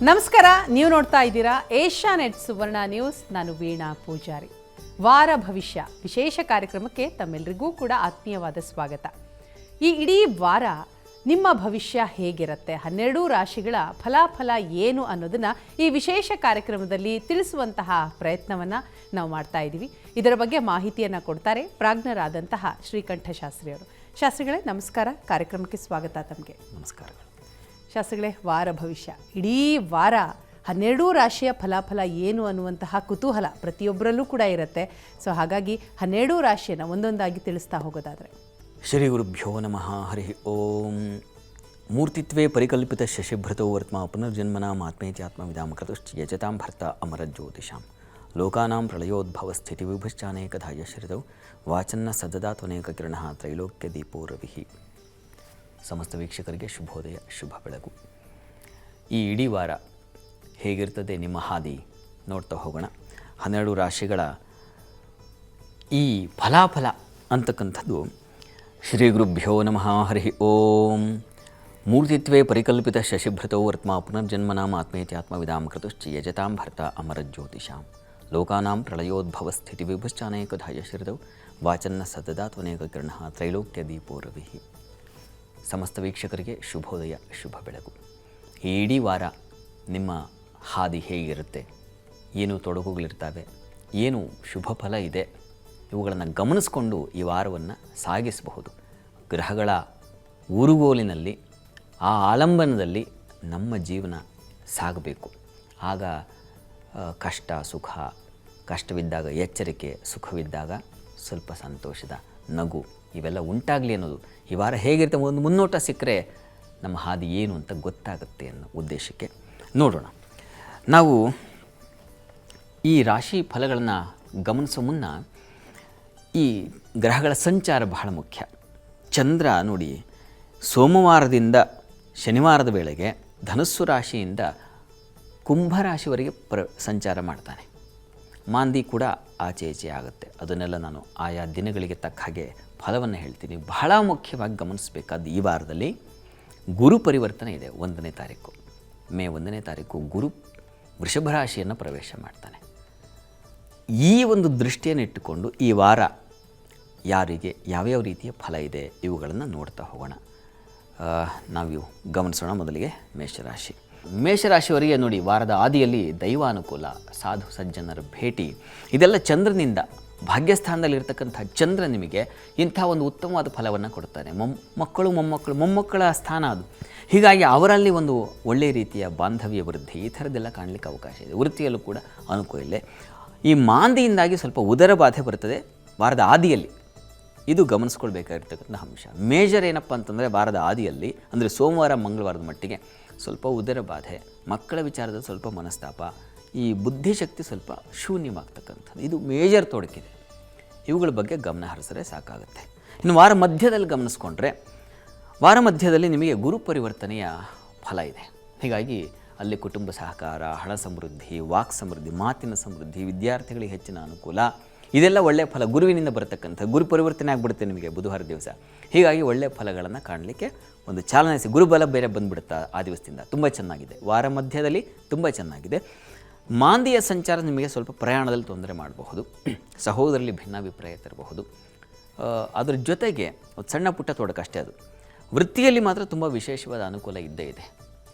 ನಮಸ್ಕಾರ, ನೀವು ನೋಡ್ತಾ ಇದ್ದೀರಾ ಏಷ್ಯಾನೆಟ್ ಸುವರ್ಣ ನ್ಯೂಸ್. ನಾನು ವೀಣಾ ಪೂಜಾರಿ. ವಾರ ಭವಿಷ್ಯ ವಿಶೇಷ ಕಾರ್ಯಕ್ರಮಕ್ಕೆ ತಮ್ಮೆಲ್ಲರಿಗೂ ಕೂಡ ಆತ್ಮೀಯವಾದ ಸ್ವಾಗತ. ಈ ಇಡೀ ವಾರ ನಿಮ್ಮ ಭವಿಷ್ಯ ಹೇಗಿರುತ್ತೆ, 12 ರಾಶಿಗಳ ಫಲಾಫಲ ಏನು ಅನ್ನೋದನ್ನ ಈ ವಿಶೇಷ ಕಾರ್ಯಕ್ರಮದಲ್ಲಿ ತಿಳಿಸುವಂತಹ ಪ್ರಯತ್ನವನ್ನ ನಾವು ಮಾಡ್ತಾ ಇದ್ದೀವಿ. ಇದರ ಬಗ್ಗೆ ಮಾಹಿತಿಯನ್ನು ಕೊಡ್ತಾರೆ ಪ್ರಾಜ್ಞರಾದಂತಹ ಶ್ರೀಕಂಠ ಶಾಸ್ತ್ರಿಯವರು. ಶಾಸ್ತ್ರಿಗಳೇ ನಮಸ್ಕಾರ, ಕಾರ್ಯಕ್ರಮಕ್ಕೆ ಸ್ವಾಗತ. ತಮಗೆ ನಮಸ್ಕಾರಗಳು. ಶಾಸ್ತ್ರಿಗಳೇ, ವಾರ ಭವಿಷ್ಯ ಇಡೀ ವಾರ 12 ರಾಶಿಯ ಫಲಾಫಲ ಏನು ಅನ್ನುವಂತಹ ಕುತೂಹಲ ಪ್ರತಿಯೊಬ್ಬರಲ್ಲೂ ಕೂಡ ಇರುತ್ತೆ. ಸೊ ಹಾಗಾಗಿ 12 ರಾಶಿಯನ್ನು ಒಂದೊಂದಾಗಿ ತಿಳಿಸ್ತಾ ಹೋಗೋದಾದರೆ. ಶ್ರೀ ಗುರುಭ್ಯೋ ನಮಃ. ಹರಿ ಓಂ. ಮೂರ್ತಿತ್ವೇ ಪರಿಕಲ್ಪಿತ ಶಶಿಭೃತೋ ವರ್ತ್ಮ ಪುನರ್ಜನ್ಮನಾಂ ಆತ್ಮೇತ್ಯಾತ್ಮವಿದಾಂ ಕೃತಶ್ಚ ಯಜತಾಂ ಭರ್ತ ಅಮರಜ್ಯೋತಿಷಾಂ ಲೋಕಾನಾಂ ಪ್ರಳಯೋದ್ಭವ ಸ್ಥಿತಿ ವಿಭಶ್ಚಾನೇಕಧಾ ಯಶ್ರಿತೌ ವಾಚನ್ನ ಸದದಾತ್ವನೇಕ ಕಿರಣಃ ತ್ರೈಲೋಕ್ಯ ದೀಪೋ ರವಿಃ. ಸಮಸ್ತ ವೀಕ್ಷಕರಿಗೆ ಶುಭೋದಯ, ಶುಭ ಬೆಳಗು. ಈ ಇಡೀ ವಾರ ಹೇಗಿರ್ತದೆ ನಿಮ್ಮ ಹಾದಿ ನೋಡ್ತಾ ಹೋಗೋಣ. 12 ರಾಶಿಗಳ ಈ ಫಲಾಫಲ ಅಂತಕ್ಕಂಥದ್ದು ಶ್ರೀ ಗುರುಭ್ಯೋ ನಮಃ. ಹರಿ ಓಂ. ಮೂರ್ತಿತ್ವೇ ಪರಿಕಲ್ಪಿತ ಶಶಿಭೃತೋ ವರ್ತ್ಮ ಪುನರ್ಜನ್ಮನಾಂ ಆತ್ಮೇತ್ಯಾತ್ಮವಿದಾಂ ಕೃತಶ್ಚ ಯಜತಾಂ ಭರ್ತ ಅಮರಜ್ಯೋತಿಷಾಂ ಲೋಕಾನಾಂ ಪ್ರಳಯೋದ್ಭವ ಸ್ಥಿತಿ ವಿಭಶ್ಚಾನೇಕಧಾ ಯಶ್ರಿತೌ ವಾಚನ್ನ ಸದದಾತ್ವನೇಕ ಕಿರಣಃ ತ್ರೈಲೋಕ್ಯ ದೀಪೋ ರವಿಃ. ಸಮಸ್ತ ವೀಕ್ಷಕರಿಗೆ ಶುಭೋದಯ, ಶುಭ ಬೆಳಗು. ಈ ಇಡೀ ವಾರ ನಿಮ್ಮ ಹಾದಿ ಹೇಗಿರುತ್ತೆ, ಏನು ತೊಡಕುಗಳಿರ್ತವೆ, ಏನು ಶುಭ ಫಲ ಇದೆ, ಇವುಗಳನ್ನು ಗಮನಿಸ್ಕೊಂಡು ಈ ವಾರವನ್ನು ಸಾಗಿಸಬಹುದು. ಗ್ರಹಗಳ ಊರುಗೋಲಿನಲ್ಲಿ, ಆ ಆಲಂಬನದಲ್ಲಿ ನಮ್ಮ ಜೀವನ ಸಾಗಬೇಕು. ಆಗ ಕಷ್ಟ ಸುಖ, ಕಷ್ಟವಿದ್ದಾಗ ಎಚ್ಚರಿಕೆ, ಸುಖವಿದ್ದಾಗ ಸ್ವಲ್ಪ ಸಂತೋಷದ ನಗು ಇವೆಲ್ಲ ಉಂಟಾಗಲಿ ಅನ್ನೋದು ಈ ವಾರ ಹೇಗಿರುತ್ತೆ ಒಂದು ಮುನ್ನೋಟ ಸಿಕ್ಕರೆ ನಮ್ಮ ಹಾದಿ ಏನು ಅಂತ ಗೊತ್ತಾಗುತ್ತೆ ಅನ್ನೋ ಉದ್ದೇಶಕ್ಕೆ ನೋಡೋಣ. ನಾವು ಈ ರಾಶಿ ಫಲಗಳನ್ನು ಗಮನಿಸೋ ಮುನ್ನ ಈ ಗ್ರಹಗಳ ಸಂಚಾರ ಬಹಳ ಮುಖ್ಯ. ಚಂದ್ರ ನೋಡಿ, ಸೋಮವಾರದಿಂದ ಶನಿವಾರದ ವೇಳೆಗೆ ಧನುಸ್ಸು ರಾಶಿಯಿಂದ ಕುಂಭರಾಶಿವರೆಗೆ ಸಂಚಾರ ಮಾಡ್ತಾನೆ. ಮಾಂದಿ ಕೂಡ ಆಚೆ ಈಚೆ ಆಗುತ್ತೆ. ಅದನ್ನೆಲ್ಲ ನಾನು ಆಯಾ ದಿನಗಳಿಗೆ ತಕ್ಕ ಹಾಗೆ ಫಲವನ್ನು ಹೇಳ್ತೀನಿ. ಬಹಳ ಮುಖ್ಯವಾಗಿ ಗಮನಿಸಬೇಕಾದ ಈ ವಾರದಲ್ಲಿ ಗುರು ಪರಿವರ್ತನೆ ಇದೆ. 1ನೇ ತಾರೀಕು, ಮೇ 1ನೇ ತಾರೀಕು ಗುರು ವೃಷಭ ರಾಶಿಯನ್ನು ಪ್ರವೇಶ ಮಾಡ್ತಾನೆ. ಈ ಒಂದು ದೃಷ್ಟಿಯನ್ನು ಇಟ್ಟುಕೊಂಡು ಈ ವಾರ ಯಾರಿಗೆ ಯಾವ್ಯಾವ ರೀತಿಯ ಫಲ ಇದೆ ಇವುಗಳನ್ನು ನೋಡ್ತಾ ಹೋಗೋಣ. ನಾವು ಗಮನಿಸೋಣ. ಮೊದಲಿಗೆ ಮೇಷರಾಶಿ. ಮೇಷರಾಶಿಯವರಿಗೆ ನೋಡಿ, ವಾರದ ಆದಿಯಲ್ಲಿ ದೈವಾನುಕೂಲ, ಸಾಧು ಸಜ್ಜನರ ಭೇಟಿ, ಇದೆಲ್ಲ ಚಂದ್ರನಿಂದ, ಭಾಗ್ಯಸ್ಥಾನದಲ್ಲಿರ್ತಕ್ಕಂಥ ಚಂದ್ರ ನಿಮಗೆ ಇಂಥ ಒಂದು ಉತ್ತಮವಾದ ಫಲವನ್ನು ಕೊಡ್ತಾನೆ. ಮಕ್ಕಳು ಮೊಮ್ಮಕ್ಕಳ ಸ್ಥಾನ ಅದು. ಹೀಗಾಗಿ ಅವರಲ್ಲಿ ಒಂದು ಒಳ್ಳೆಯ ರೀತಿಯ ಬಾಂಧವ್ಯ ವೃದ್ಧಿ, ಈ ಥರದ್ದೆಲ್ಲ ಕಾಣಲಿಕ್ಕೆ ಅವಕಾಶ ಇದೆ. ವೃತ್ತಿಯಲ್ಲೂ ಕೂಡ ಅನುಕೂಲ ಇಲ್ಲ. ಈ ಮಾಂದಿಯಿಂದಾಗಿ ಸ್ವಲ್ಪ ಉದರ ಬಾಧೆ ಬರ್ತದೆ ವಾರದ ಆದಿಯಲ್ಲಿ. ಇದು ಗಮನಿಸ್ಕೊಳ್ಬೇಕಾಗಿರ್ತಕ್ಕಂಥ ಅಂಶ. ಮೇಜರ್ ಏನಪ್ಪ ಅಂತಂದರೆ ವಾರದ ಆದಿಯಲ್ಲಿ, ಅಂದರೆ ಸೋಮವಾರ ಮಂಗಳವಾರದ ಮಟ್ಟಿಗೆ ಸ್ವಲ್ಪ ಉದರ ಬಾಧೆ, ಮಕ್ಕಳ ವಿಚಾರದಲ್ಲಿ ಸ್ವಲ್ಪ ಮನಸ್ತಾಪ, ಈ ಬುದ್ಧಿಶಕ್ತಿ ಸ್ವಲ್ಪ ಶೂನ್ಯವಾಗ್ತಕ್ಕಂಥದ್ದು, ಇದು ಮೇಜರ್ ತೊಡಕಿದೆ. ಇವುಗಳ ಬಗ್ಗೆ ಗಮನ ಹರಿಸಿದ್ರೆ ಸಾಕಾಗುತ್ತೆ. ಇನ್ನು ವಾರ ಮಧ್ಯದಲ್ಲಿ ಗಮನಿಸ್ಕೊಂಡ್ರೆ, ವಾರ ಮಧ್ಯದಲ್ಲಿ ನಿಮಗೆ ಗುರು ಪರಿವರ್ತನೆಯ ಫಲ ಇದೆ. ಹೀಗಾಗಿ ಅಲ್ಲಿ ಕುಟುಂಬ ಸಹಕಾರ, ಹಣ ಸಮೃದ್ಧಿ, ವಾಕ್ ಸಮೃದ್ಧಿ, ಮಾತಿನ ಸಮೃದ್ಧಿ, ವಿದ್ಯಾರ್ಥಿಗಳಿಗೆ ಹೆಚ್ಚಿನ ಅನುಕೂಲ, ಇದೆಲ್ಲ ಒಳ್ಳೆಯ ಫಲ ಗುರುವಿನಿಂದ ಬರತಕ್ಕಂಥ. ಗುರು ಪರಿವರ್ತನೆ ಆಗಿಬಿಡುತ್ತೆ ನಿಮಗೆ ಬುಧವಾರ ದಿವಸ. ಹೀಗಾಗಿ ಒಳ್ಳೆಯ ಫಲಗಳನ್ನು ಕಾಣಲಿಕ್ಕೆ ಒಂದು ಚಾಲನೆ, ಗುರುಬಲ ಬೇರೆ ಬಂದುಬಿಡುತ್ತಾ ಆ ದಿವಸದಿಂದ. ತುಂಬ ಚೆನ್ನಾಗಿದೆ. ವಾರ ಮಧ್ಯದಲ್ಲಿ ತುಂಬ ಚೆನ್ನಾಗಿದೆ. ಮಾಂದಿಯ ಸಂಚಾರ ನಿಮಗೆ ಸ್ವಲ್ಪ ಪ್ರಯಾಣದಲ್ಲಿ ತೊಂದರೆ ಮಾಡಬಹುದು, ಸಹೋದರಲ್ಲಿ ಭಿನ್ನಾಭಿಪ್ರಾಯ ತರಬಹುದು. ಅದರ ಜೊತೆಗೆ ಒಂದು ಸಣ್ಣ ಪುಟ್ಟ ತೊಡಕಷ್ಟೇ ಅದು. ವೃತ್ತಿಯಲ್ಲಿ ಮಾತ್ರ ತುಂಬ ವಿಶೇಷವಾದ ಅನುಕೂಲ ಇದ್ದೇ ಇದೆ.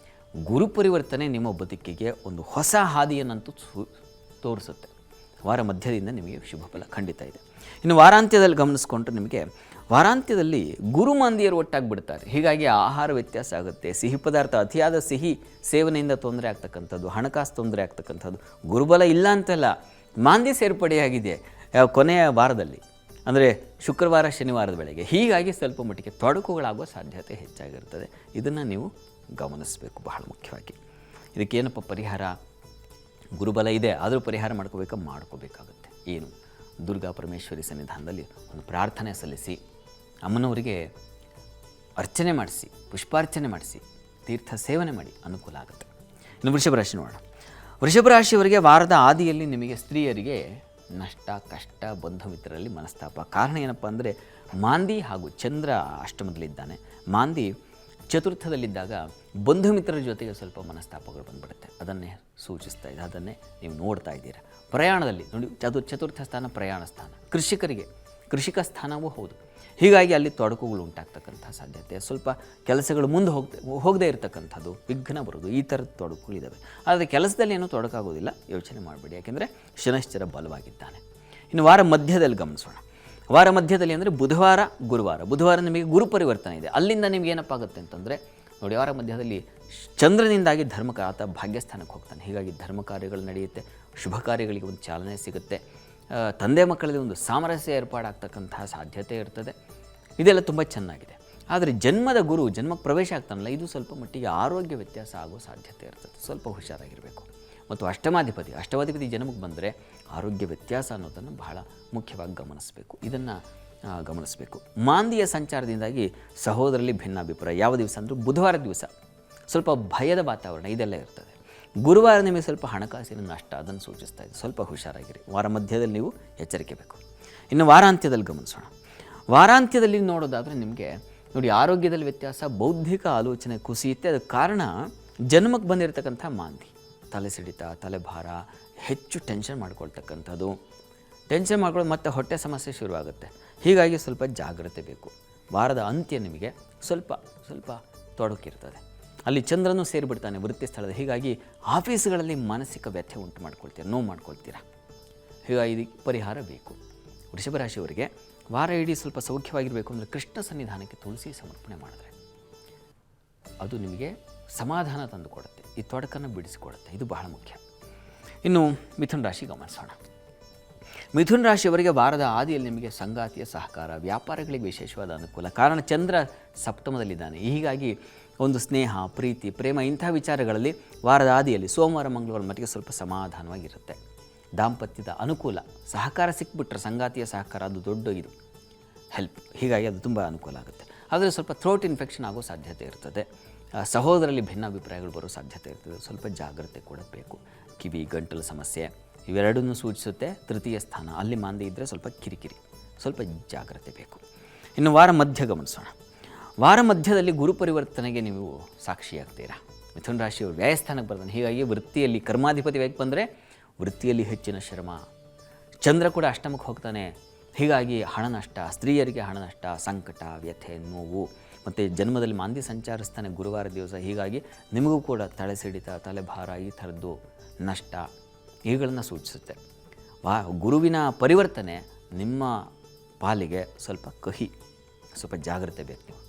ಗುರು ಪರಿವರ್ತನೆ ನಿಮ್ಮ ಬದುಕಿಗೆ ಒಂದು ಹೊಸ ಹಾದಿಯನ್ನಂತೂ ತೋರಿಸುತ್ತೆ. ವಾರ ಮಧ್ಯದಿಂದ ನಿಮಗೆ ಶುಭ ಫಲ ಖಂಡಿತ ಇದೆ. ಇನ್ನು ವಾರಾಂತ್ಯದಲ್ಲಿ ಗಮನಿಸ್ಕೊಂಡ್ರೆ, ನಿಮಗೆ ವಾರಾಂತ್ಯದಲ್ಲಿ ಗುರು ಮಾಂದಿಯರು ಒಟ್ಟಾಗಿಬಿಡ್ತಾರೆ. ಹೀಗಾಗಿ ಆಹಾರ ವ್ಯತ್ಯಾಸ ಆಗುತ್ತೆ. ಸಿಹಿ ಪದಾರ್ಥ, ಅತಿಯಾದ ಸಿಹಿ ಸೇವನೆಯಿಂದ ತೊಂದರೆ ಆಗ್ತಕ್ಕಂಥದ್ದು, ಹಣಕಾಸು ತೊಂದರೆ ಆಗ್ತಕ್ಕಂಥದ್ದು. ಗುರುಬಲ ಇಲ್ಲ ಅಂತಲ್ಲ, ಮಾಂದಿ ಸೇರ್ಪಡೆಯಾಗಿದೆ ಕೊನೆಯ ವಾರದಲ್ಲಿ, ಅಂದರೆ ಶುಕ್ರವಾರ ಶನಿವಾರದ ವೇಳೆಗೆ. ಹೀಗಾಗಿ ಸ್ವಲ್ಪ ಮಟ್ಟಿಗೆ ತೊಡಕುಗಳಾಗುವ ಸಾಧ್ಯತೆ ಹೆಚ್ಚಾಗಿರ್ತದೆ. ಇದನ್ನು ನೀವು ಗಮನಿಸಬೇಕು ಬಹಳ ಮುಖ್ಯವಾಗಿ. ಇದಕ್ಕೇನಪ್ಪ ಪರಿಹಾರ? ಗುರುಬಲ ಇದೆ, ಆದರೂ ಪರಿಹಾರ ಮಾಡ್ಕೋಬೇಕಾಗುತ್ತೆ. ಏನು? ದುರ್ಗಾ ಪರಮೇಶ್ವರಿ ಸನ್ನಿಧಾನದಲ್ಲಿ ಒಂದು ಪ್ರಾರ್ಥನೆ ಸಲ್ಲಿಸಿ, ಅಮ್ಮನವರಿಗೆ ಅರ್ಚನೆ ಮಾಡಿಸಿ, ಪುಷ್ಪಾರ್ಚನೆ ಮಾಡಿಸಿ, ತೀರ್ಥ ಸೇವನೆ ಮಾಡಿ, ಅನುಕೂಲ ಆಗುತ್ತೆ. ಇನ್ನು ವೃಷಭ ರಾಶಿ ನೋಡೋಣ. ವೃಷಭ ರಾಶಿಯವರಿಗೆ ವಾರದ ಆದಿಯಲ್ಲಿ ನಿಮಗೆ ಸ್ತ್ರೀಯರಿಗೆ ನಷ್ಟ, ಕಷ್ಟ, ಬಂಧು ಮಿತ್ರರಲ್ಲಿ ಮನಸ್ತಾಪ. ಕಾರಣ ಏನಪ್ಪ ಅಂದರೆ, ಮಾಂದಿ ಹಾಗೂ ಚಂದ್ರ ಅಷ್ಟಮದಲ್ಲಿದ್ದಾನೆ. ಮಾಂದಿ ಚತುರ್ಥದಲ್ಲಿದ್ದಾಗ ಬಂಧು ಮಿತ್ರರ ಜೊತೆಗೆ ಸ್ವಲ್ಪ ಮನಸ್ತಾಪಗಳು ಬಂದ್ಬಿಡುತ್ತೆ. ಅದನ್ನೇ ಸೂಚಿಸ್ತಾ ಇದೆ, ಅದನ್ನೇ ನೀವು ನೋಡ್ತಾ ಇದ್ದೀರಾ. ಪ್ರಯಾಣದಲ್ಲಿ ನೋಡಿ, ಚತುರ್ಥ ಸ್ಥಾನ ಪ್ರಯಾಣ ಸ್ಥಾನ, ಕೃಷಿಕ ಸ್ಥಾನವೂ ಹೌದು. ಹೀಗಾಗಿ ಅಲ್ಲಿ ತೊಡಕುಗಳು ಉಂಟಾಗ್ತಕ್ಕಂಥ ಸಾಧ್ಯತೆ, ಸ್ವಲ್ಪ ಕೆಲಸಗಳು ಮುಂದೆ ಹೋಗದೇ ಇರತಕ್ಕಂಥದ್ದು, ವಿಘ್ನ ಬರೋದು, ಈ ಥರದ ತೊಡಕುಗಳಿದ್ದಾವೆ. ಆದರೆ ಕೆಲಸದಲ್ಲಿ ಏನೂ ತೊಡಕಾಗೋದಿಲ್ಲ, ಯೋಚನೆ ಮಾಡಬೇಡಿ, ಯಾಕೆಂದರೆ ಶನೈಶ್ಚರ ಬಲವಾಗಿದ್ದಾನೆ. ಇನ್ನು ವಾರ ಮಧ್ಯದಲ್ಲಿ ಗಮನಿಸೋಣ. ವಾರ ಮಧ್ಯದಲ್ಲಿ ಅಂದರೆ ಬುಧವಾರ ನಿಮಗೆ ಗುರು ಪರಿವರ್ತನೆ ಇದೆ. ಅಲ್ಲಿಂದ ನಿಮ್ಗೆ ಏನಪ್ಪ ಆಗುತ್ತೆ ಅಂತಂದರೆ ನೋಡಿ, ವಾರ ಮಧ್ಯದಲ್ಲಿ ಚಂದ್ರನಿಂದಾಗಿ ಆತ ಭಾಗ್ಯಸ್ಥಾನಕ್ಕೆ ಹೋಗ್ತಾನೆ. ಹೀಗಾಗಿ ಧರ್ಮ ಕಾರ್ಯಗಳು ನಡೆಯುತ್ತೆ, ಶುಭ ಕಾರ್ಯಗಳಿಗೆ ಒಂದು ಚಾಲನೆ ಸಿಗುತ್ತೆ, ತಂದೆ ಮಕ್ಕಳಲ್ಲಿ ಒಂದು ಸಾಮರಸ್ಯ ಏರ್ಪಾಡಾಗ್ತಕ್ಕಂತಹ ಸಾಧ್ಯತೆ ಇರ್ತದೆ. ಇದೆಲ್ಲ ತುಂಬ ಚೆನ್ನಾಗಿದೆ. ಆದರೆ ಜನ್ಮಕ್ಕೆ ಪ್ರವೇಶ ಆಗ್ತಾನಲ್ಲ, ಇದು ಸ್ವಲ್ಪ ಮಟ್ಟಿಗೆ ಆರೋಗ್ಯ ವ್ಯತ್ಯಾಸ ಆಗೋ ಸಾಧ್ಯತೆ ಇರ್ತದೆ. ಸ್ವಲ್ಪ ಹುಷಾರಾಗಿರಬೇಕು. ಮತ್ತು ಅಷ್ಟಮಾಧಿಪತಿ ಜನ್ಮಕ್ಕೆ ಬಂದರೆ ಆರೋಗ್ಯ ವ್ಯತ್ಯಾಸ ಅನ್ನೋದನ್ನು ಬಹಳ ಮುಖ್ಯವಾಗಿ ಗಮನಿಸಬೇಕು. ಇದನ್ನು ಗಮನಿಸಬೇಕು. ಮಾಂದಿಯ ಸಂಚಾರದಿಂದಾಗಿ ಸಹೋದರಲ್ಲಿ ಭಿನ್ನಾಭಿಪ್ರಾಯ. ಯಾವ ದಿವಸ ಅಂದರೂ ಬುಧವಾರ ದಿವಸ ಸ್ವಲ್ಪ ಭಯದ ವಾತಾವರಣ ಇದೆಲ್ಲ ಇರ್ತದೆ. ಗುರುವಾರ ನಿಮಗೆ ಸ್ವಲ್ಪ ಹಣಕಾಸಿನ ನಷ್ಟ, ಅದನ್ನು ಸೂಚಿಸ್ತಾ ಇದೆ. ಸ್ವಲ್ಪ ಹುಷಾರಾಗಿರಿ. ವಾರ ಮಧ್ಯದಲ್ಲಿ ನೀವು ಎಚ್ಚರಿಕೆ ಬೇಕು. ಇನ್ನು ವಾರಾಂತ್ಯದಲ್ಲಿ ಗಮನಿಸೋಣ. ವಾರಾಂತ್ಯದಲ್ಲಿ ನೋಡೋದಾದರೆ ನಿಮಗೆ ನೋಡಿ, ಆರೋಗ್ಯದಲ್ಲಿ ವ್ಯತ್ಯಾಸ, ಬೌದ್ಧಿಕ ಆಲೋಚನೆ ಕುಸಿಯುತ್ತೆ. ಅದಕ್ಕೆ ಕಾರಣ ಜನ್ಮಕ್ಕೆ ಬಂದಿರತಕ್ಕಂಥ ಮಾಂದಿ, ತಲೆ ಸಿಡಿತ, ತಲೆಭಾರ, ಹೆಚ್ಚು ಟೆನ್ಷನ್ ಮಾಡ್ಕೊಳ್ತಕ್ಕಂಥದ್ದು. ಟೆನ್ಷನ್ ಮಾಡ್ಕೊಳ್ಳೋದು ಮತ್ತು ಹೊಟ್ಟೆ ಸಮಸ್ಯೆ ಶುರುವಾಗುತ್ತೆ. ಹೀಗಾಗಿ ಸ್ವಲ್ಪ ಜಾಗ್ರತೆ ಬೇಕು. ವಾರದ ಅಂತ್ಯ ನಿಮಗೆ ಸ್ವಲ್ಪ ತೊಡಕಿರ್ತದೆ. ಅಲ್ಲಿ ಚಂದ್ರನೂ ಸೇರಿಬಿಡ್ತಾನೆ ವೃತ್ತಿ ಸ್ಥಳದ. ಹೀಗಾಗಿ ಆಫೀಸ್ಗಳಲ್ಲಿ ಮಾನಸಿಕ ವ್ಯಥೆ ಉಂಟು ಮಾಡ್ಕೊಳ್ತೀರ, ನೋವು ಮಾಡ್ಕೊಳ್ತೀರ. ಹೀಗಾಗಿ ಇದಕ್ಕೆ ಪರಿಹಾರ ಬೇಕು. ವೃಷಭ ರಾಶಿಯವರಿಗೆ ವಾರ ಇಡೀ ಸ್ವಲ್ಪ ಸೌಖ್ಯವಾಗಿರಬೇಕು ಅಂದರೆ ಕೃಷ್ಣ ಸನ್ನಿಧಾನಕ್ಕೆ ತುಳಸಿ ಸಮರ್ಪಣೆ ಮಾಡಿದ್ರೆ ಅದು ನಿಮಗೆ ಸಮಾಧಾನ ತಂದುಕೊಡುತ್ತೆ, ಈ ತೊಡಕನ್ನು ಬಿಡಿಸಿಕೊಡುತ್ತೆ. ಇದು ಬಹಳ ಮುಖ್ಯ. ಇನ್ನು ಮಿಥುನ ರಾಶಿ ಗಮನಿಸೋಣ. ಮಿಥುನ ರಾಶಿಯವರಿಗೆ ವಾರದ ಆದಿಯಲ್ಲಿ ನಿಮಗೆ ಸಂಗಾತಿಯ ಸಹಕಾರ, ವ್ಯಾಪಾರಗಳಿಗೆ ವಿಶೇಷವಾದ ಅನುಕೂಲ. ಕಾರಣ ಚಂದ್ರ ಸಪ್ತಮದಲ್ಲಿದ್ದಾನೆ. ಹೀಗಾಗಿ ಒಂದು ಸ್ನೇಹ, ಪ್ರೀತಿ, ಪ್ರೇಮ ಇಂಥ ವಿಚಾರಗಳಲ್ಲಿ ವಾರದ ಆದಿಯಲ್ಲಿ ಸೋಮವಾರ ಮಂಗಳವಾರ ಮಟ್ಟಿಗೆ ಸ್ವಲ್ಪ ಸಮಾಧಾನವಾಗಿರುತ್ತೆ. ದಾಂಪತ್ಯದ ಅನುಕೂಲ, ಸಹಕಾರ ಸಿಕ್ಬಿಟ್ರೆ ಸಂಗಾತಿಯ ಸಹಕಾರ, ಅದು ದೊಡ್ಡ ಇದು ಹೆಲ್ಪ್. ಹೀಗಾಗಿ ಅದು ತುಂಬ ಅನುಕೂಲ ಆಗುತ್ತೆ. ಆದರೆ ಸ್ವಲ್ಪ ಥ್ರೋಟ್ ಇನ್ಫೆಕ್ಷನ್ ಆಗೋ ಸಾಧ್ಯತೆ ಇರ್ತದೆ. ಸಹೋದರಲ್ಲಿ ಭಿನ್ನಾಭಿಪ್ರಾಯಗಳು ಬರೋ ಸಾಧ್ಯತೆ ಇರ್ತದೆ. ಸ್ವಲ್ಪ ಜಾಗ್ರತೆ ಕೂಡ ಬೇಕು. ಕಿವಿ, ಗಂಟಲು ಸಮಸ್ಯೆ ಇವೆರಡನ್ನೂ ಸೂಚಿಸುತ್ತೆ. ತೃತೀಯ ಸ್ಥಾನ, ಅಲ್ಲಿ ಮಾಂದಿ ಇದ್ದರೆ ಸ್ವಲ್ಪ ಕಿರಿಕಿರಿ, ಸ್ವಲ್ಪ ಜಾಗ್ರತೆ ಬೇಕು. ಇನ್ನು ವಾರ ಮಧ್ಯ ಗಮನಿಸೋಣ. ವಾರ ಮಧ್ಯದಲ್ಲಿ ಗುರು ಪರಿವರ್ತನೆಗೆ ನೀವು ಸಾಕ್ಷಿಯಾಗ್ತೀರಾ. ಮಿಥುನ ರಾಶಿಯವರು ವ್ಯಯಸ್ಥಾನಕ್ಕೆ ಬರ್ತಾನೆ. ಹೀಗಾಗಿ ವೃತ್ತಿಯಲ್ಲಿ ಕರ್ಮಾಧಿಪತಿ ವ್ಯಕ್ತಿ ಬಂದರೆ ವೃತ್ತಿಯಲ್ಲಿ ಹೆಚ್ಚಿನ ಶ್ರಮ. ಚಂದ್ರ ಕೂಡ ಅಷ್ಟಮಕ್ಕೆ ಹೋಗ್ತಾನೆ. ಹೀಗಾಗಿ ಹಣ ನಷ್ಟ, ಸ್ತ್ರೀಯರಿಗೆ ಹಣ ನಷ್ಟ, ಸಂಕಟ, ವ್ಯಥೆ, ನೋವು. ಮತ್ತು ಜನ್ಮದಲ್ಲಿ ಮಾಂದಿ ಸಂಚರಿಸ್ತಾನೆ ಗುರುವಾರ ದಿವಸ. ಹೀಗಾಗಿ ನಿಮಗೂ ಕೂಡ ತಲೆ ಸಿಡಿತ, ತಲೆಭಾರ, ಈ ಥರದ್ದು ನಷ್ಟ ಇವುಗಳನ್ನು ಸೂಚಿಸುತ್ತೆ. ಗುರುವಿನ ಪರಿವರ್ತನೆ ನಿಮ್ಮ ಪಾಲಿಗೆ ಸ್ವಲ್ಪ ಕಹಿ, ಸ್ವಲ್ಪ ಜಾಗ್ರತೆ ಬೇಕು ನೀವು.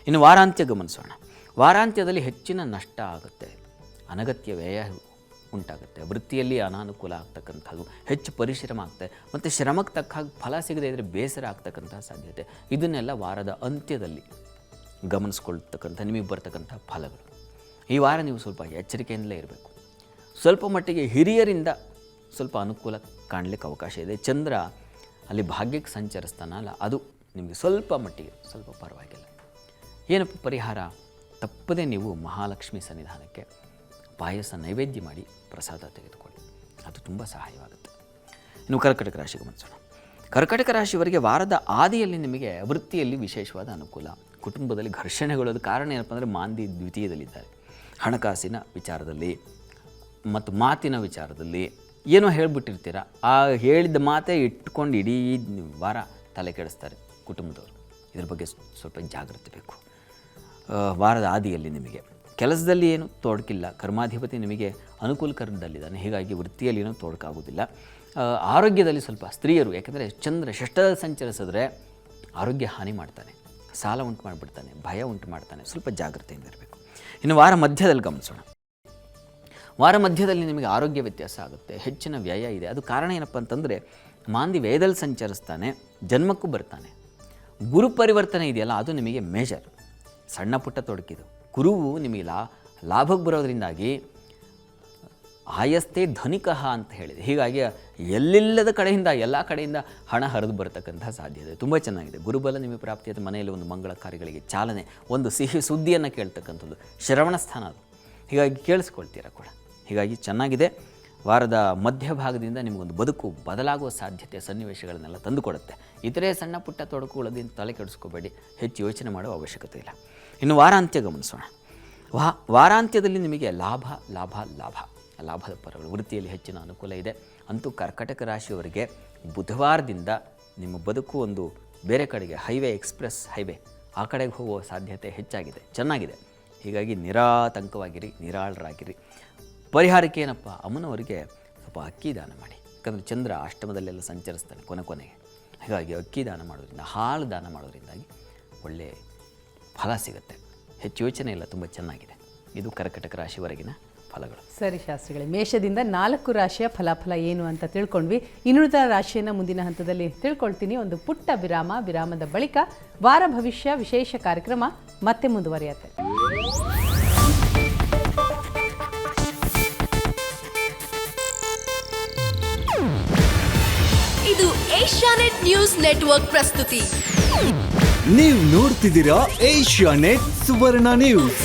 ಇನ್ನು ವಾರಾಂತ್ಯ ಗಮನಿಸೋಣ. ವಾರಾಂತ್ಯದಲ್ಲಿ ಹೆಚ್ಚಿನ ನಷ್ಟ ಆಗುತ್ತೆ, ಅನಗತ್ಯ ವ್ಯಯ ಉಂಟಾಗುತ್ತೆ, ವೃತ್ತಿಯಲ್ಲಿ ಅನಾನುಕೂಲ ಆಗ್ತಕ್ಕಂಥದ್ದು, ಹೆಚ್ಚು ಪರಿಶ್ರಮ ಆಗ್ತದೆ, ಮತ್ತು ಶ್ರಮಕ್ಕೆ ತಕ್ಕ ಹಾಗೆ ಫಲ ಸಿಗದೇ ಇದ್ದರೆ ಬೇಸರ ಆಗ್ತಕ್ಕಂಥ ಸಾಧ್ಯತೆ. ಇದನ್ನೆಲ್ಲ ವಾರದ ಅಂತ್ಯದಲ್ಲಿ ಗಮನಿಸ್ಕೊಳ್ತಕ್ಕಂಥ ನಿಮಗೆ ಬರ್ತಕ್ಕಂಥ ಫಲಗಳು. ಈ ವಾರ ನೀವು ಸ್ವಲ್ಪ ಎಚ್ಚರಿಕೆಯಿಂದಲೇ ಇರಬೇಕು. ಸ್ವಲ್ಪ ಮಟ್ಟಿಗೆ ಹಿರಿಯರಿಂದ ಸ್ವಲ್ಪ ಅನುಕೂಲ ಕಾಣಲಿಕ್ಕೆ ಅವಕಾಶ ಇದೆ. ಚಂದ್ರ ಅಲ್ಲಿ ಭಾಗ್ಯಕ್ಕೆ ಸಂಚರಿಸ್ತಾನಲ್ಲ, ಅದು ನಿಮಗೆ ಸ್ವಲ್ಪ ಮಟ್ಟಿಗೆ ಸ್ವಲ್ಪ ಪರವಾಗಿಲ್ಲ. ಏನಪ್ಪ ಪರಿಹಾರ? ತಪ್ಪದೇ ನೀವು ಮಹಾಲಕ್ಷ್ಮಿ ಸನ್ನಿಧಾನಕ್ಕೆ ಪಾಯಸ ನೈವೇದ್ಯ ಮಾಡಿ ಪ್ರಸಾದ ತೆಗೆದುಕೊಳ್ಳಿ, ಅದು ತುಂಬ ಸಹಾಯವಾಗುತ್ತೆ. ಇನ್ನು ಕರ್ಕಟಕ ರಾಶಿ ಗಮನಿಸೋಣ. ಕರ್ಕಟಕ ರಾಶಿಯವರಿಗೆ ವಾರದ ಆದಿಯಲ್ಲಿ ನಿಮಗೆ ವೃತ್ತಿಯಲ್ಲಿ ವಿಶೇಷವಾದ ಅನುಕೂಲ, ಕುಟುಂಬದಲ್ಲಿ ಘರ್ಷಣೆಗೊಳ್ಳೋದು. ಕಾರಣ ಏನಪ್ಪ ಅಂದರೆ ಮಾಂದಿ ದ್ವಿತೀಯದಲ್ಲಿದ್ದಾರೆ. ಹಣಕಾಸಿನ ವಿಚಾರದಲ್ಲಿ ಮತ್ತು ಮಾತಿನ ವಿಚಾರದಲ್ಲಿ ಏನೋ ಹೇಳಿಬಿಟ್ಟಿರ್ತೀರ, ಆ ಹೇಳಿದ ಮಾತೇ ಇಟ್ಕೊಂಡು ಇಡೀ ವಾರ ತಲೆ ಕೆಡಿಸ್ತಾರೆ ಕುಟುಂಬದವರು. ಇದ್ರ ಬಗ್ಗೆ ಸ್ವಲ್ಪ ಜಾಗ್ರತೆ ಬೇಕು. ವಾರದ ಆದಿಯಲ್ಲಿ ನಿಮಗೆ ಕೆಲಸದಲ್ಲಿ ಏನು ತೊಡಕಿಲ್ಲ, ಕರ್ಮಾಧಿಪತಿ ನಿಮಗೆ ಅನುಕೂಲಕರದಲ್ಲಿದ್ದಾನೆ. ಹೀಗಾಗಿ ವೃತ್ತಿಯಲ್ಲಿ ಏನೂ ತೊಡಕಾಗೋದಿಲ್ಲ. ಆರೋಗ್ಯದಲ್ಲಿ ಸ್ವಲ್ಪ ಸ್ತ್ರೀಯರು, ಯಾಕೆಂದರೆ ಚಂದ್ರ ಷಷ್ಠದಲ್ಲಿ ಸಂಚರಿಸಿದ್ರೆ ಆರೋಗ್ಯ ಹಾನಿ ಮಾಡ್ತಾನೆ, ಸಾಲ ಉಂಟು ಮಾಡಿಬಿಡ್ತಾನೆ, ಭಯ ಉಂಟು ಮಾಡ್ತಾನೆ. ಸ್ವಲ್ಪ ಜಾಗ್ರತೆಯಿಂದ ಇರಬೇಕು. ಇನ್ನು ವಾರ ಮಧ್ಯದಲ್ಲಿ ಗಮನಿಸೋಣ. ವಾರ ಮಧ್ಯದಲ್ಲಿ ನಿಮಗೆ ಆರೋಗ್ಯ ವ್ಯತ್ಯಾಸ ಆಗುತ್ತೆ, ಹೆಚ್ಚಿನ ವ್ಯಯ ಇದೆ. ಅದು ಕಾರಣ ಏನಪ್ಪ ಅಂತಂದರೆ ಮಾಂದಿ ವ್ಯಯದಲ್ಲಿ ಸಂಚರಿಸ್ತಾನೆ, ಜನ್ಮಕ್ಕೂ ಬರ್ತಾನೆ. ಗುರು ಪರಿವರ್ತನೆ ಇದೆಯಲ್ಲ, ಅದು ನಿಮಗೆ ಮೇಜರ್. ಸಣ್ಣ ಪುಟ್ಟ ತೊಡಕಿದು. ಗುರುವು ನಿಮಗೆ ಲಾಭಕ್ಕೆ ಬರೋದ್ರಿಂದಾಗಿ ಆಯಸ್ತೆ ಧನಿಕಃ ಅಂತ ಹೇಳಿದೆ. ಹೀಗಾಗಿ ಎಲ್ಲಿಲ್ಲದ ಕಡೆಯಿಂದ ಎಲ್ಲ ಕಡೆಯಿಂದ ಹಣ ಹರಿದು ಬರತಕ್ಕಂಥ ಸಾಧ್ಯತೆ ತುಂಬ ಚೆನ್ನಾಗಿದೆ. ಗುರುಬಲ ನಿಮಗೆ ಪ್ರಾಪ್ತಿಯಾದ ಮನೆಯಲ್ಲಿ ಒಂದು ಮಂಗಳ ಕಾರ್ಯಗಳಿಗೆ ಚಾಲನೆ, ಒಂದು ಸಿಹಿ ಸುದ್ದಿಯನ್ನು ಕೇಳ್ತಕ್ಕಂಥದ್ದು, ಶ್ರವಣ ಸ್ಥಾನ ಅದು. ಹೀಗಾಗಿ ಕೇಳಿಸ್ಕೊಳ್ತೀರ ಕೂಡ. ಹೀಗಾಗಿ ಚೆನ್ನಾಗಿದೆ. ವಾರದ ಮಧ್ಯಭಾಗದಿಂದ ನಿಮಗೊಂದು ಬದುಕು ಬದಲಾಗುವ ಸಾಧ್ಯತೆ, ಸನ್ನಿವೇಶಗಳನ್ನೆಲ್ಲ ತಂದುಕೊಡುತ್ತೆ. ಇತರೆ ಸಣ್ಣ ಪುಟ್ಟ ತೊಡಕುಗಳದಿಂದ ತಲೆ ಕೆಡಿಸ್ಕೋಬೇಡಿ, ಹೆಚ್ಚು ಯೋಚನೆ ಮಾಡುವ ಅವಶ್ಯಕತೆ ಇಲ್ಲ. ಇನ್ನು ವಾರಾಂತ್ಯ ಗಮನಿಸೋಣ. ವಾರಾಂತ್ಯದಲ್ಲಿ ನಿಮಗೆ ಲಾಭ ಲಾಭ ಲಾಭ ಲಾಭದ ಪರಗಳು, ವೃತ್ತಿಯಲ್ಲಿ ಹೆಚ್ಚಿನ ಅನುಕೂಲ ಇದೆ. ಅಂತೂ ಕರ್ಕಟಕ ರಾಶಿಯವರಿಗೆ ಬುಧವಾರದಿಂದ ನಿಮ್ಮ ಬದುಕು ಒಂದು ಬೇರೆ ಕಡೆಗೆ ಹೈವೇ, ಎಕ್ಸ್ಪ್ರೆಸ್ ಹೈವೇ ಆ ಕಡೆಗೆ ಹೋಗುವ ಸಾಧ್ಯತೆ ಹೆಚ್ಚಾಗಿದೆ, ಚೆನ್ನಾಗಿದೆ. ಹೀಗಾಗಿ ನಿರಾತಂಕವಾಗಿರಿ, ನಿರಾಳರಾಗಿರಿ. ಪರಿಹಾರಕ್ಕೆ ಏನಪ್ಪ, ಅಮ್ಮನವರಿಗೆ ಸ್ವಲ್ಪ ಅಕ್ಕಿ ದಾನ ಮಾಡಿ. ಯಾಕಂದರೆ ಚಂದ್ರ ಅಷ್ಟಮದಲ್ಲೆಲ್ಲ ಸಂಚರಿಸ್ತಾನೆ ಕೊನೆಗೆ. ಹೀಗಾಗಿ ಅಕ್ಕಿ ದಾನ ಮಾಡೋದ್ರಿಂದ, ಹಾಲು ದಾನ ಮಾಡೋದ್ರಿಂದಾಗಿ ಒಳ್ಳೆಯ ಫಲ ಸಿಗುತ್ತೆ. ಹೆಚ್ಚು ಯೋಚನೆ ಇಲ್ಲ, ತುಂಬ ಚೆನ್ನಾಗಿದೆ. ಇದು ಕರ್ಕಟಕ ರಾಶಿವರೆಗಿನ ಫಲಗಳು. ಸರಿ ಶಾಸ್ತ್ರಿಗಳೇ, ಮೇಷದಿಂದ 4 ರಾಶಿಯ ಫಲಾಫಲ ಏನು ಅಂತ ತಿಳ್ಕೊಂಡ್ವಿ. ಇನ್ನುಳಿದ ರಾಶಿಯನ್ನು ಮುಂದಿನ ಹಂತದಲ್ಲಿ ತಿಳ್ಕೊಳ್ತೀನಿ. ಒಂದು ಪುಟ್ಟ ವಿರಾಮದ ಬಳಿಕ ವಾರ ಭವಿಷ್ಯ ವಿಶೇಷ ಕಾರ್ಯಕ್ರಮ ಮತ್ತೆ ಮುಂದುವರಿಯುತ್ತೆ. ಇದು ಏಷ್ಯಾನೆಟ್ ನ್ಯೂಸ್ ನೆಟ್ವರ್ಕ್ ಪ್ರಸ್ತುತಿ. ನೀವು ನೋಡ್ತಿದ್ದೀರಾ ಏಷ್ಯಾನೆಟ್ ಸುವರ್ಣ ನ್ಯೂಸ್.